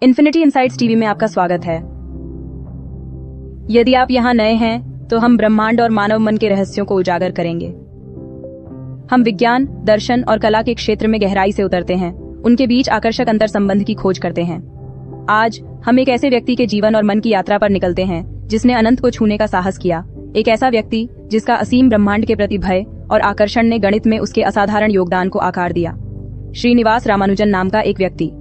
Infinity insights TV में आपका स्वागत है। यदि आप यहाँ नए हैं तो हम ब्रह्मांड और मानव मन के रहस्यों को उजागर करेंगे। हम विज्ञान, दर्शन और कला के क्षेत्र में गहराई से उतरते हैं, उनके बीच आकर्षक अंतर संबंध की खोज करते हैं। आज हम एक ऐसे व्यक्ति के जीवन और मन की यात्रा पर निकलते हैं जिसने अनंत को छूने का साहस किया। एक ऐसा व्यक्ति जिसका असीम ब्रह्मांड के प्रति भय और आकर्षण ने गणित में उसके असाधारण योगदान को आकार दिया। श्रीनिवास रामानुजन नाम का एक व्यक्ति।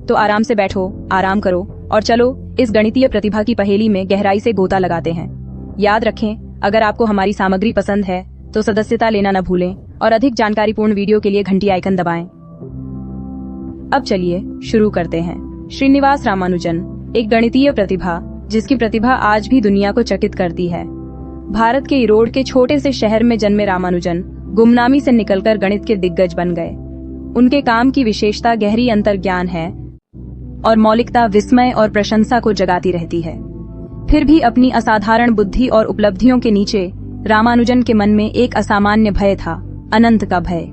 तो आराम से बैठो, आराम करो और चलो इस गणितीय प्रतिभा की पहेली में गहराई से गोता लगाते हैं। याद रखें, अगर आपको हमारी सामग्री पसंद है तो सदस्यता लेना न भूलें और अधिक जानकारीपूर्ण वीडियो के लिए घंटी आइकन दबाएं। अब चलिए शुरू करते हैं। श्रीनिवास रामानुजन एक गणितीय प्रतिभा जिसकी प्रतिभा आज भी दुनिया को चकित करती है। भारत के इरोड के छोटे से शहर में जन्मे रामानुजन गुमनामी से निकलकर गणित के दिग्गज बन गए। उनके काम की विशेषता गहरी अंतर्ज्ञान है और मौलिकता विस्मय और प्रशंसा को जगाती रहती है। फिर भी अपनी असाधारण बुद्धि और उपलब्धियों के नीचे रामानुजन के मन में एक असामान्य भय था, अनंत का भय।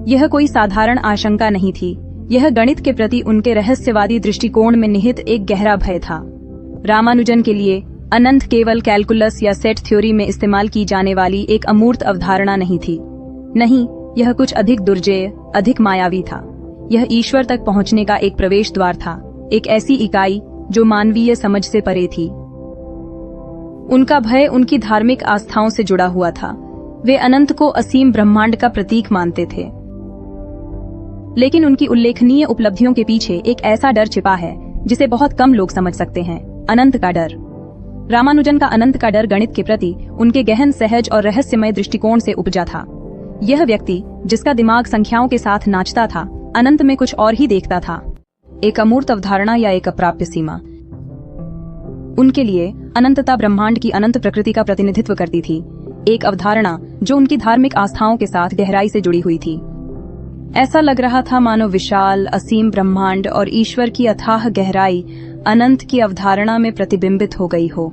यह कोई साधारण आशंका नहीं थी, यह गणित के प्रति उनके रहस्यवादी दृष्टिकोण में निहित एक गहरा भय था। रामानुजन के लिए अनंत केवल कैलकुलस या सेट थ्योरी में इस्तेमाल की जाने वाली एक अमूर्त अवधारणा नहीं थी। नहीं, यह कुछ अधिक दुर्जेय, अधिक मायावी था। यह ईश्वर तक पहुंचने का एक प्रवेश द्वार था, एक ऐसी इकाई जो मानवीय समझ से परे थी। उनका भय उनकी धार्मिक आस्थाओं से जुड़ा हुआ था। वे अनंत को असीम ब्रह्मांड का प्रतीक मानते थे। लेकिन उनकी उल्लेखनीय उपलब्धियों के पीछे एक ऐसा डर छिपा है जिसे बहुत कम लोग समझ सकते हैं, अनंत का डर। रामानुजन का अनंत का डर गणित के प्रति उनके गहन, सहज और रहस्यमय दृष्टिकोण से उपजा था। यह व्यक्ति जिसका दिमाग संख्याओं के साथ नाचता था, अनंत में कुछ और ही देखता था, एक अमूर्त अवधारणा या एक अप्राप्य सीमा। उनके लिए अनंतता ब्रह्मांड की अनंत प्रकृति का प्रतिनिधित्व करती थी, एक अवधारणा जो उनकी धार्मिक आस्थाओं के साथ गहराई से जुड़ी हुई थी। ऐसा लग रहा था मानो विशाल असीम ब्रह्मांड और ईश्वर की अथाह गहराई अनंत की अवधारणा में प्रतिबिंबित हो गई हो।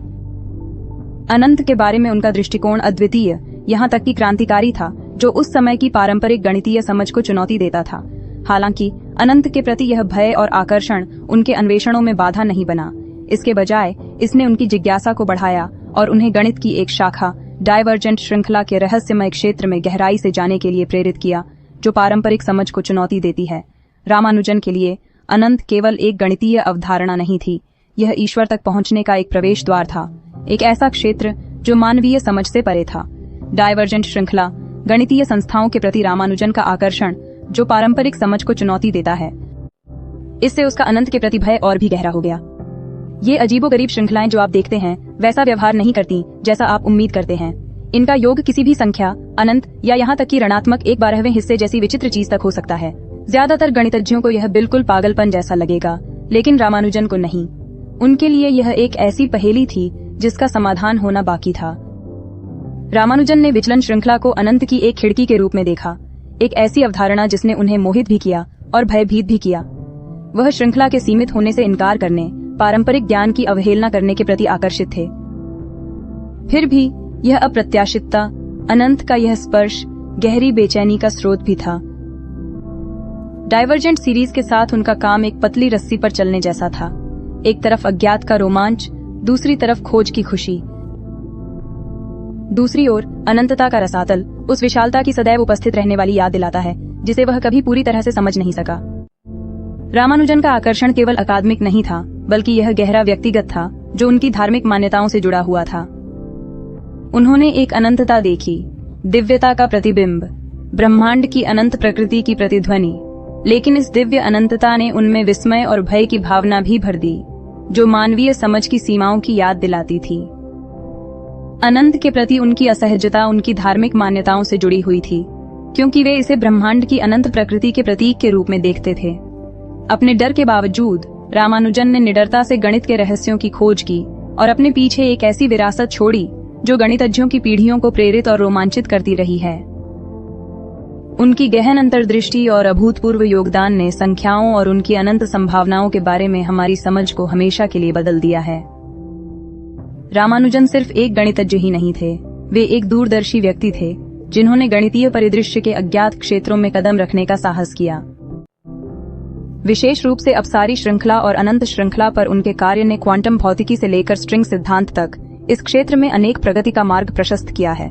अनंत के बारे में उनका दृष्टिकोण अद्वितीय, यहाँ तक कि क्रांतिकारी था, जो उस समय की पारंपरिक गणितीय समझ को चुनौती देता था। हालांकि अनंत के प्रति यह भय और आकर्षण उनके अन्वेषणों में बाधा नहीं बना। इसके बजाय इसने उनकी जिज्ञासा को बढ़ाया और उन्हें गणित की एक शाखा, डाइवर्जेंट श्रृंखला के रहस्यमय क्षेत्र में गहराई से जाने के लिए प्रेरित किया, जो पारंपरिक समझ को चुनौती देती है। रामानुजन के लिए अनंत केवल एक गणितीय अवधारणा नहीं थी, यह ईश्वर तक पहुंचने का एक प्रवेश द्वार था, एक ऐसा क्षेत्र जो मानवीय समझ से परे था। डाइवर्जेंट श्रृंखला, गणितीय संस्थाओं के प्रति रामानुजन का आकर्षण जो पारंपरिक समझ को चुनौती देता है, इससे उसका अनंत के प्रति भय और भी गहरा हो गया। ये अजीबोगरीब श्रृंखलाएं जो आप देखते हैं वैसा व्यवहार नहीं करती जैसा आप उम्मीद करते हैं। इनका योग किसी भी संख्या, अनंत या यहाँ तक कि ऋणात्मक 1/12वें हिस्से जैसी विचित्र चीज तक हो सकता है। ज्यादातर गणितज्ञों को यह बिल्कुल पागलपन जैसा लगेगा, लेकिन रामानुजन को नहीं। उनके लिए यह एक ऐसी पहेली थी जिसका समाधान होना बाकी था। रामानुजन ने विचलन श्रृंखला को अनंत की एक खिड़की के रूप में देखा, एक ऐसी अवधारणा जिसने उन्हें मोहित भी किया और भयभीत भी किया। वह श्रृंखला के सीमित होने से इनकार करने, पारंपरिक ज्ञान की अवहेलना करने के प्रति आकर्षित थे। फिर भी यह अप्रत्याशितता, अनंत का यह स्पर्श गहरी बेचैनी का स्रोत भी था। डाइवर्जेंट सीरीज के साथ उनका काम एक पतली रस्सी पर चलने जैसा था। एक तरफ अज्ञात का रोमांच, दूसरी तरफ खोज की खुशी। दूसरी ओर अनंतता का रसातल उस विशालता की सदैव उपस्थित रहने वाली याद दिलाता है जिसे वह कभी पूरी तरह से समझ नहीं सका। रामानुजन का आकर्षण केवल अकादमिक नहीं था, बल्कि यह गहरा व्यक्तिगत था जो उनकी धार्मिक मान्यताओं से जुड़ा हुआ था। उन्होंने एक अनंतता देखी, दिव्यता का प्रतिबिंब, ब्रह्मांड की अनंत प्रकृति की प्रतिध्वनि। लेकिन इस दिव्य अनंतता ने उनमें विस्मय और भय की भावना भी भर दी, जो मानवीय समझ की सीमाओं की याद दिलाती थी। अनंत के प्रति उनकी असहजता उनकी धार्मिक मान्यताओं से जुड़ी हुई थी, क्योंकि वे इसे ब्रह्मांड की अनंत प्रकृति के प्रतीक के रूप में देखते थे। अपने डर के बावजूद रामानुजन ने निडरता से गणित के रहस्यों की खोज की और अपने पीछे एक ऐसी विरासत छोड़ी जो गणितज्ञों की पीढ़ियों को प्रेरित और रोमांचित करती रही है। उनकी गहन अंतर्दृष्टि और अभूतपूर्व योगदान ने संख्याओं और उनकी अनंत संभावनाओं के बारे में हमारी समझ को हमेशा के लिए बदल दिया है। रामानुजन सिर्फ एक गणितज्ञ ही नहीं थे, वे एक दूरदर्शी व्यक्ति थे जिन्होंने गणितीय परिदृश्य के अज्ञात क्षेत्रों में कदम रखने का साहस किया। विशेष रूप से अपसारी श्रृंखला और अनंत श्रृंखला पर उनके कार्य ने क्वांटम भौतिकी से लेकर स्ट्रिंग सिद्धांत तक इस क्षेत्र में अनेक प्रगति का मार्ग प्रशस्त किया है।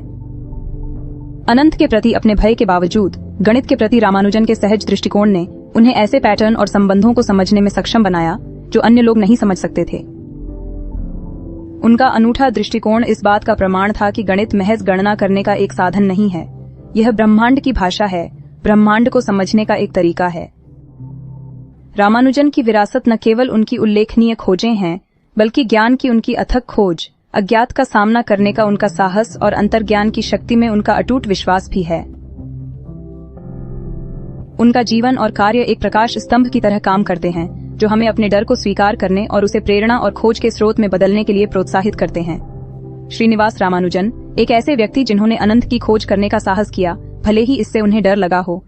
अनंत के प्रति अपने भय के बावजूद गणित के प्रति रामानुजन के सहज दृष्टिकोण ने उन्हें ऐसे पैटर्न और संबंधों को समझने में सक्षम बनाया जो अन्य लोग नहीं समझ सकते थे। उनका अनूठा दृष्टिकोण इस बात का प्रमाण था कि गणित महज गणना करने का एक साधन नहीं है, यह ब्रह्मांड की भाषा है, ब्रह्मांड को समझने का एक तरीका है। रामानुजन की विरासत न केवल उनकी उल्लेखनीय खोजें हैं, बल्कि ज्ञान की उनकी अथक खोज, अज्ञात का सामना करने का उनका साहस और अंतर्ज्ञान की शक्ति में उनका अटूट विश्वास भी है। उनका जीवन और कार्य एक प्रकाश स्तंभ की तरह काम करते हैं, जो हमें अपने डर को स्वीकार करने और उसे प्रेरणा और खोज के स्रोत में बदलने के लिए प्रोत्साहित करते हैं। श्रीनिवास रामानुजन एक ऐसे व्यक्ति जिन्होंने अनंत की खोज करने का साहस किया, भले ही इससे उन्हें डर लगा हो,